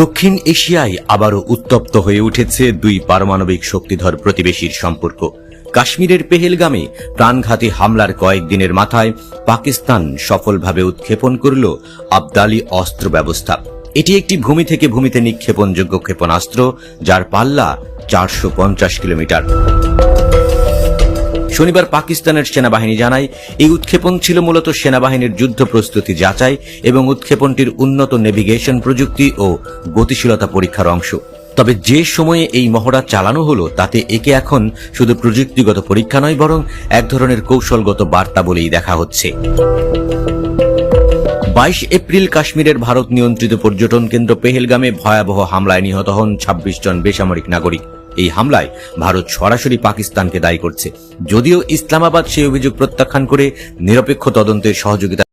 দক্ষিণ এশিয়ায় আবারও উত্তপ্ত হয়ে উঠেছে দুই পারমাণবিক শক্তিধর প্রতিবেশীর সম্পর্ক। কাশ্মীরের পেহেলগামে প্রাণঘাতী হামলার কয়েকদিনের মাথায় পাকিস্তান সফলভাবে উৎক্ষেপণ করল আবদালি অস্ত্র ব্যবস্থা। এটি একটি ভূমি থেকে ভূমিতে নিক্ষেপণযোগ্য ক্ষেপণাস্ত্র, যার পাল্লা 450 কিলোমিটার। শনিবার পাকিস্তানের সেনাবাহিনী জানায়, এই উৎক্ষেপণ ছিল মূলত সেনাবাহিনীর যুদ্ধ প্রস্তুতি যাচাই এবং উৎক্ষেপণটির উন্নত নেভিগেশন প্রযুক্তি ও গতিশীলতা পরীক্ষার অংশ। তবে যে সময়ে এই মহড়া চালানো হলো তাতে একে এখন শুধু প্রযুক্তিগত পরীক্ষা নয়, বরং এক ধরনের কৌশলগত বার্তা বলেই দেখা হচ্ছে। 22 এপ্রিল কাশ্মীরের ভারত নিয়ন্ত্রিত পর্যটন কেন্দ্র পেহেলগামে ভয়াবহ হামলায় নিহত হন 26 জন বেসামরিক নাগরিক। এই হামলায় ভারত সরাসরি পাকিস্তানকে দায়ী করছে, যদিও ইসলামাবাদ সেই অভিযোগ প্রত্যাখ্যান করে নিরপেক্ষ তদন্তের সহযোগিতা